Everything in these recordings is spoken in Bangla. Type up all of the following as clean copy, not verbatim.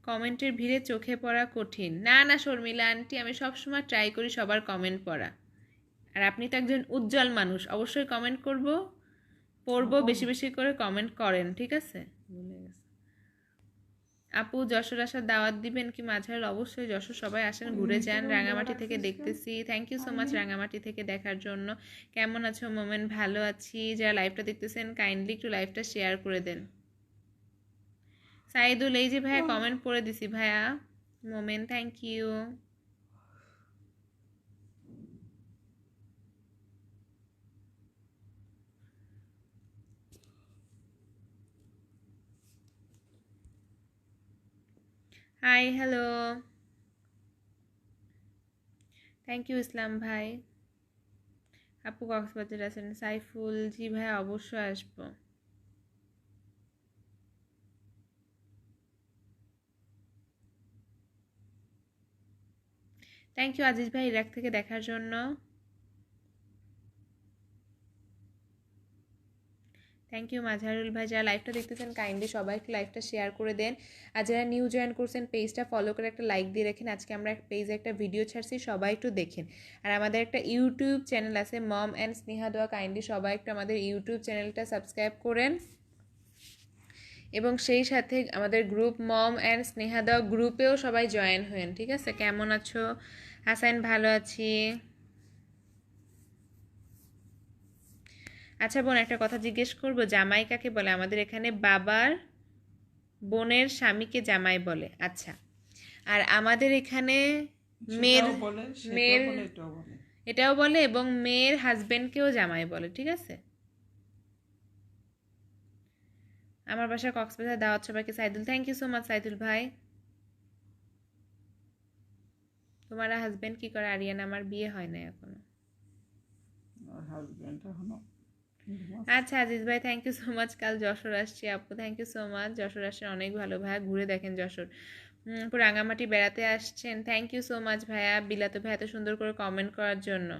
কমেন্টের ভিড়ে চোখে পড়া কঠিন। না না শর্মিলা আন্টি, আমি সবসময় ট্রাই করি সবার কমেন্ট পড়া। আর আপনি তো একজন উজ্জ্বল মানুষ, অবশ্যই কমেন্ট করব, পড়বো, বেশি বেশি করে কমেন্ট করেন, ঠিক আছে? ভুলে গেছে। আপু যশোর আসার দাওয়াত দিবেন কি মাঝারুল? অবশ্যই যশোর সবাই আসেন, ঘুরে যান। রাঙামাটি থেকে দেখতেছি, thank you so much Rangamati থেকে দেখার জন্য। কেমন আছো মোমেন? ভালো আছি। যারা লাইভটা দেখতেছেন কাইন্ডলি একটু লাইভটা শেয়ার করে দেন। সাইদুল, এই যে ভাইয়া কমেন্ট পড়ে দিছি ভাইয়া। Momen thank you. Hi hello, thank you Islam ভাই। আপু কক্সবাজার আছেন? সাইফুল, জি ভাই অবশ্যই আসবো। থ্যাংক ইউ আজিজ ভাই ইরাক থেকে দেখার জন্য। থ্যাংক ইউ মাঝারুল ভাই। যারা লাইভটা দেখতেছেন কাইন্ডলি সবাই একটু লাইভটা শেয়ার করে দেন। আর যারা নিউ জয়েন করছেন পেজটা ফলো করে একটা লাইক দিয়ে রাখেন। আজকে আমরা পেজে একটা ভিডিও ছাড়ছি, সবাই একটু দেখেন। আর আমাদের একটা ইউটিউব চ্যানেল আছে মম অ্যান্ড স্নেহা দোয়া, কাইন্ডলি সবাই একটু আমাদের ইউটিউব চ্যানেলটা সাবস্ক্রাইব করেন। এবং সেই সাথে আমাদের গ্রুপ মম অ্যান্ড স্নেহা দোয়া গ্রুপেও সবাই জয়েন হয়েন, ঠিক আছে? কেমন আছো? হাসান, ভালো আছি। আচ্ছা বোন, একটা কথা জিজ্ঞেস করবো, জামাই কাকে বলে? আমাদের এখানে বাবার বোনের স্বামীকে জামাই বলে। আচ্ছা, আর আমাদের এখানে মেয়ের মেয়ের এটাও বলে এবং মেয়ের হাজবেন্ডকেও জামাই বলে, ঠিক আছে? আমার বাসা কক্সবাজার, দাওয়াত সবাইকে। Saidul, thank you so much Saidul ভাই। তোমার হাজবেন্ড কি করে আরিয়ান? আমার বিয়ে হয় না এখনো। আচ্ছা আজিজ ভাই, থ্যাংক ইউ সো মাচ। কাল যশোর আসছি আপু, thank you so much. Jessore আসছেন অনেক ভালো ভাইয়া, ঘুরে দেখেন যশোর। রাঙামাটি বেড়াতে আসছেন, থ্যাংক ইউ সো মাচ ভাইয়া। বিলাত ভাই এত সুন্দর করে কমেন্ট করার জন্য।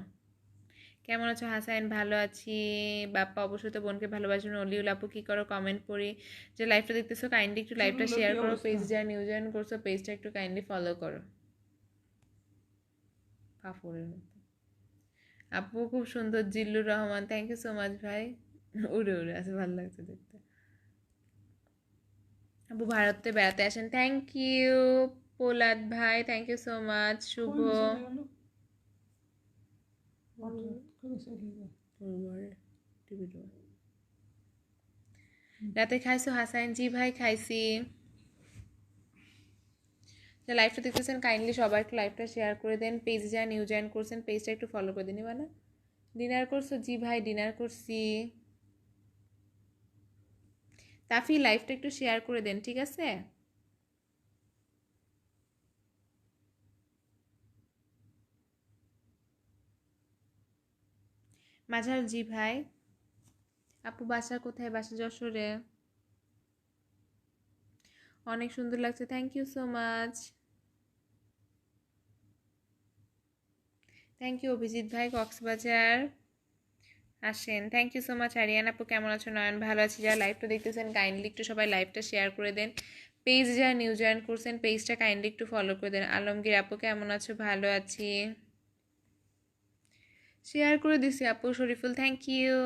কেমন আছো হাসান? ভালো আছি। বাপ্পা, অবশ্যই তো বোনকে ভালোবাসুন। অলিউল আপু কি করো? কমেন্ট পড়ি। যে লাইভটা দেখতেছো কাইন্ডলি একটু লাইভটা শেয়ার করো। পেজ যা নিউ জয়েন করছো পেজটা একটু কাইন্ডলি ফলো করো। কাপড়ের মতো আপু খুব সুন্দর। Zillur Rahman, thank you so much ভাই। উড়ে উড়ে আছে, ভালো লাগছে দেখতে। আপু ভারতে বেড়াতে আসেন, থ্যাংক ইউ। পোলাদ ভাই, thank you so much. Shuvo, রাতে খাইছো হাসান? জি ভাই খাইছি। যে লাইভটা দেখতেছেন কাইন্ডলি সবাই একটু লাইভটা শেয়ার করে দেন। পেজে যা নিউ জয়েন করছেন পেজটা একটু ফলো করে দিন। মানে ডিনার করছো? জি ভাই ডিনার করছি। তাফি লাইভটা একটু শেয়ার করে দেন, ঠিক আছে? মাঝার, জি ভাই। আপু বাসা কোথায়? বাসা যশোরে। অনেক সুন্দর লাগছে, thank you so much. Thank you Avijit ভাই, কক্সবাজার আসেন, thank you so much. Arian আপু কেমন আছো? নয়ন, ভালো আছি। যারা লাইভটা দেখতেছেন কাইন্ডলি একটু সবাই লাইভটা শেয়ার করে দেন। পেজ যারা নিউ জয়েন করছেন পেজটা কাইন্ডলি একটু ফলো করে দেন। আলমগীর আপু কেমন আছো? ভালো আছি, শেয়ার করে দিছি আপু। Shariful, thank you.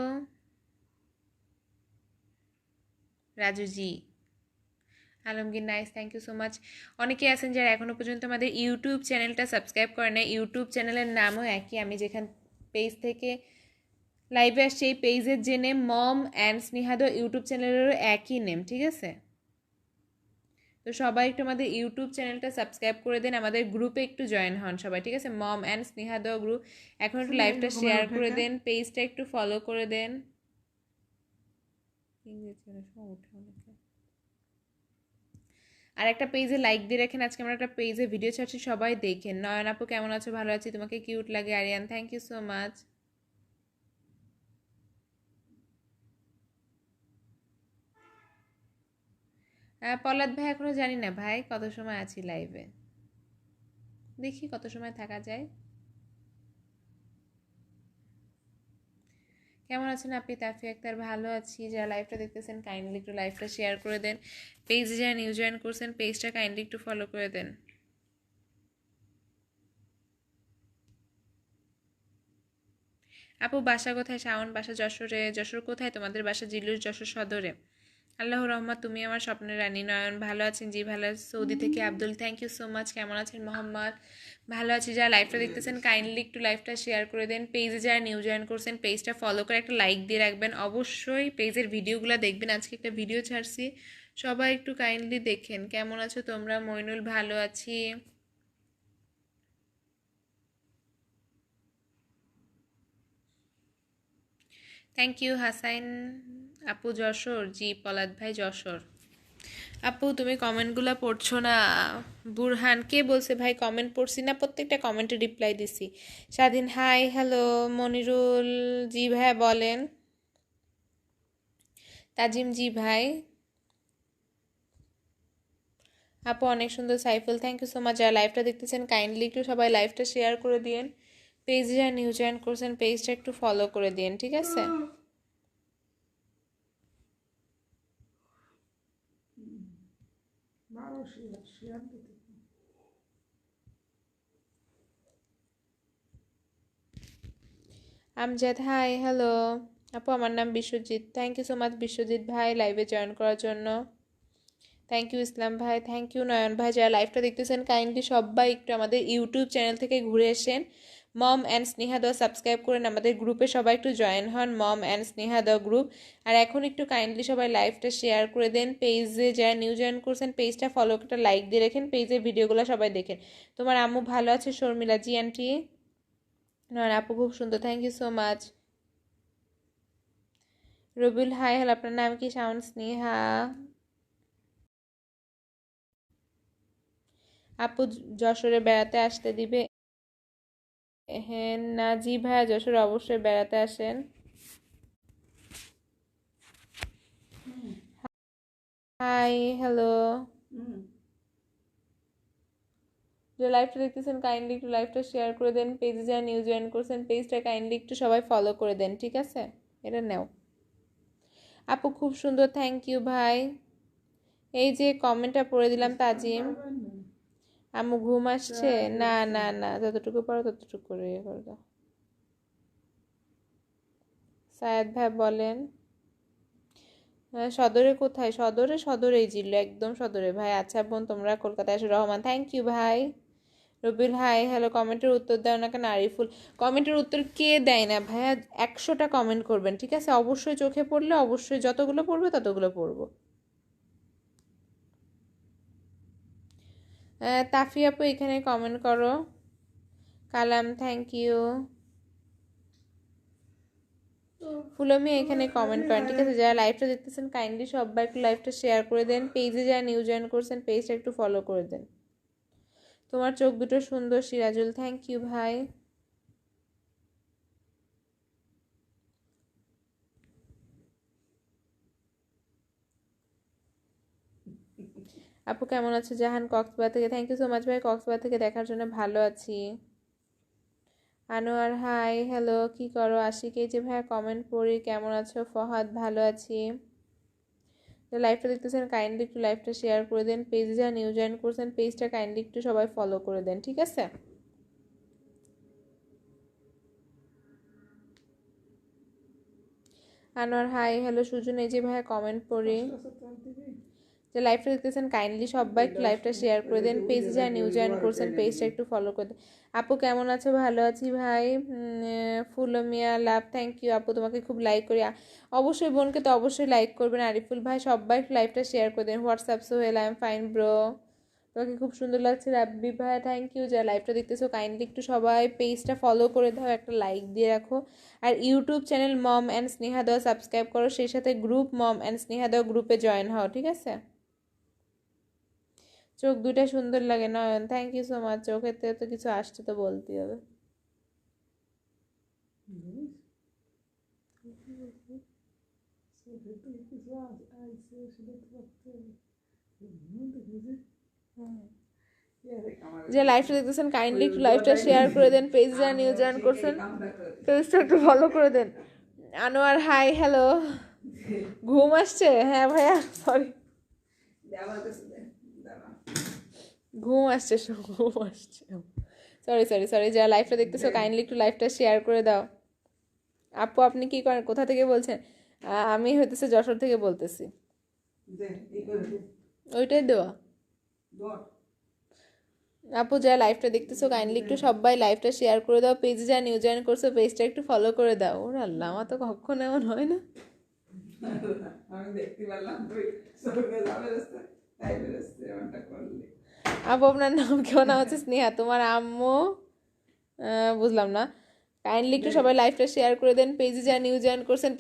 Rajuji, Alamgir, nice, thank you so much. অনেকে আছেন যারা এখনও পর্যন্ত আমাদের ইউটিউব চ্যানেলটা সাবস্ক্রাইব করে না। ইউটিউব চ্যানেলের নামও একই, আমি যেখান পেজ থেকে লাইভে আসছি এই পেজের যে নেম মম অ্যান্ড স্নেহাদ ইউটিউব চ্যানেলেরও একই নেম, ঠিক আছে? তো সবাই একটু আমাদের ইউটিউব চ্যানেলটা সাবস্ক্রাইব করে দেন, আমাদের গ্রুপে একটু জয়েন হন সবাই, ঠিক আছে? Mom and Sneha group. এখন একটু লাইভটা শেয়ার করে দেন, পেজটা একটু ফলো করে দেন। আর একটা পেজে লাইক দিয়ে রাখেন। আজকে আমরা একটা পেজে ভিডিও ছাড়ছি, সবাই দেখেন। নয়ন আপু কেমন আছো? ভালো আছি। তোমাকে কিউট লাগে Ariyan, thank you so much. Polad ভাই এখনো জানি না ভাই কত সময় আছি লাইভে, দেখি কত সময় থাকা যায়। কেমন আছেন আপনি? তাফি আক্তার, ভালো আছি। যারা লাইভটা দেখতেছেন কাইন্ডলি একটু লাইভটা শেয়ার করে দেন। পেজে যারা নিউ জয়েন করছেন পেজটা কাইন্ডলি একটু ফলো করে দেন। আপু বাসা কোথায়? শাওন বাসা যশোরে। যশোর কোথায় তোমাদের বাসা? জিলুর, যশোর সদরে। আল্লাহ রহমত, তুমি আমার স্বপ্নের রানী। নয়ন ভালো আছেন? জি ভালো আছি। সৌদি থেকে Abdul, thank you so much. কেমন আছেন মোহাম্মদ? ভালো আছি। যারা লাইভটা দেখতেছেন কাইন্ডলি একটু লাইভটা শেয়ার করে দেন। পেজে যারা নিউ জয়েন করছেন পেজটা ফলো করে একটা লাইক দিয়ে রাখবেন। অবশ্যই পেজের ভিডিওগুলো দেখবেন, আজকে একটা ভিডিও ছাড়ছি, সবাই একটু কাইন্ডলি দেখেন। কেমন আছো তোমরা? মইনুল, ভালো আছি। থ্যাংক ইউ হাসাইন আপু। যশোর, জি পলাদ ভাই যশোর। আপু তুমি কমেন্টগুলো পড়ছো না। বুরহান, কে বলছে ভাই কমেন্ট পড়ছি না? প্রত্যেকটা কমেন্টে রিপ্লাই দিছি। স্বাধীন, হাই হ্যালো। মনিরুল, জি ভাই বলেন। তাজিম, জি ভাই। আপু অনেক সুন্দর। Saiful, thank you so much. যারা লাইভটা দেখতেছেন কাইন্ডলি একটু সবাই লাইভটা শেয়ার করে দিন। পেজে যারা নিউ জয়েন করছেন পেজটা একটু ফলো করে দিন, ঠিক আছে? Amjad, hi hello. আপু আমার নাম Biswajit. Thank you so much Biswajit ভাই লাইভে জয়েন করার জন্য। থ্যাংক ইউ ইসলাম ভাই, থ্যাংক ইউ নয়ন ভাই। যারা লাইভটা দেখতেছেন কাইন্ডলি সবাই একটু আমাদের ইউটিউব চ্যানেল থেকে ঘুরে এসেন। Mom and Sneha the subscribe করেন, আমাদের গ্রুপে সবাই একটু জয়েন হন, mom and Sneha the group. আর এখন একটু কাইন্ডলি সবাই লাইভটা শেয়ার করে দেন। পেজে যারা নিউ জয়েন করছেন পেজটা ফলো একটা লাইক দিয়ে রাখেন, পেজের ভিডিওগুলো সবাই দেখেন। তোমার আম্মু ভালো আছে? শর্মিলা, জি আন্টি। নয়ন আপু খুব সুন্দর, thank you so much. Rabiul, hi hello. আপনার নাম কি? শাওন স্নেহা। আপু যশোরে বেড়াতে আসতে দিবে? হ্যাঁ না, জি ভাইয়া যশোরে অবশ্যই বেড়াতে আসেন। Hi hello. যে লাইভটা দেখতেছেন কাইন্ডলি একটু লাইভটা শেয়ার করে দেন। পেজে যারা নিউ জয়েন করছেন পেজটা কাইন্ডলি একটু সবাই ফলো করে দেন, ঠিক আছে? এটা নেও। আপু খুব সুন্দর, থ্যাংক ইউ ভাই। এই যে কমেন্টটা পড়ে দিলাম তাজিম। আম্মু ঘুম আসছে? না না না, যতটুকু পারো ততটুকু করে ইয়ে করে দাও। সায়াদ ভাই বলেন। সদরে কোথায়? সদরে, সদরেই জিল্লু, একদম সদরে ভাই। আচ্ছা বোন তোমরা কলকাতায় আসো। রহমান, থ্যাংক ইউ ভাই। রবির, হাই হ্যালো। কমেন্টের উত্তর দাও না কেন? আরিফুল, কমেন্টের উত্তর কে দেয় না ভাইয়া? 100টা কমেন্ট করবেন, ঠিক আছে? অবশ্যই চোখে পড়লে অবশ্যই যতগুলো পড়বে ততগুলো পড়বো। তাফি আপু এখানে কমেন্ট করো। কালাম, থ্যাংক ইউ। ফুলমি এখানে কমেন্ট করেন, ঠিক আছে? যারা লাইভটা দেখতেছেন কাইন্ডলি সবাই একটু লাইভটা শেয়ার করে দেন। পেজে যারা নিউ জয়েন করছেন পেজটা একটু ফলো করে দেন। তোমার চোখ দুটো সুন্দর, সিরাজুল, থ্যাংক ইউ ভাই। আপু কেমন আছে? জাহান কক্সবাজার থেকে, থ্যাংক ইউ সো মাচ ভাই কক্সবাজার থেকে দেখার জন্য। ভালো আছি। Anwar, hi hello. কি করো? আশিক, এই যে ভাইয়া কমেন্ট পড়ি। কেমন আছো? ফহাদ, ভালো আছি। তো লাইভটা দেখতেছেন কাইন্ডলি একটু লাইভটা শেয়ার করে দেন। পেজে যা নিউ জয়েন করছেন পেজটা কাইন্ডলি একটু সবাই ফলো করে দেন, ঠিক আছে? Anwar, hi hello. সুজন, এই যে ভাইয়া কমেন্ট পড়ি। যে লাইভটা দেখতেছেন কাইন্ডলি সবাই একটু লাইভটা শেয়ার করে দেন। পেজে যা নিউ জয়েন করছেন পেজটা একটু ফলো করে দেন। আপু কেমন আছো? ভালো আছি ভাই। ফুলমিয়া লাভ, থ্যাংক ইউ আপু, তোমাকে খুব লাইক করি। অবশ্যই বোনকে তো অবশ্যই লাইক করবেন। আরিফুল ভাই সবাই একটু লাইভটা শেয়ার করে দেন। WhatsApp Sohel, I am fine bro. তোমাকে খুব সুন্দর লাগছে। রাব্বি ভাই, থ্যাংক ইউ। যা লাইভটা দেখতেছো কাইন্ডলি একটু সবাই পেজটা ফলো করে দাও, একটা লাইক দিয়ে রাখো। আর YouTube channel mom and Sneha দাও সাবস্ক্রাইব করো, সেই সাথে গ্রুপ মম অ্যান্ড স্নেহা দাও গ্রুপে জয়েন হও, ঠিক আছে? চোখ দুটা সুন্দর লাগে নয়ন, থ্যাংক ইউ সো মাচ। চোখের থেকে তো কিছু আসছে তো বলতেই হবে। যে লাইভটা দেখতেছেন কাইন্ডলি একটু লাইভটা শেয়ার করে দেন। পেজ যা নিউ জয়েন করছেন পেজটা একটু ফলো করে দেন। আনোয়ার হাই হ্যালো, ঘুম আসছে? হ্যাঁ ভাইয়া সরি, ঘুম আসছে, ঘুম আসছে, সরি সরি সরি। যারা লাইভটা দেখতেছো কাইন্ডলি একটু লাইভটা শেয়ার করে দাও। আপু আপনি কি করেন, কোথা থেকে বলছেন? আমি হইতেছে যশোর থেকে বলতেছি। ওইটাই দেওয়া। আপু যারা লাইভটা দেখতেছো কাইন্ডলি একটু সবাই লাইভটা শেয়ার করে দাও। পেজে যা নিউ জয়েন করছো পেজটা একটু ফলো করে দাও। ওর আল্লাহ, আমার তো কখনো এমন হয় না। আপু আপনার নাম কেউ? নাম হচ্ছে স্নেহা। তোমার আম্মু? বুঝলাম না। কাইন্ডলি একটু সবাই লাইভটা শেয়ার করে দেন। পেজে যা নিউ জয়েন করছেন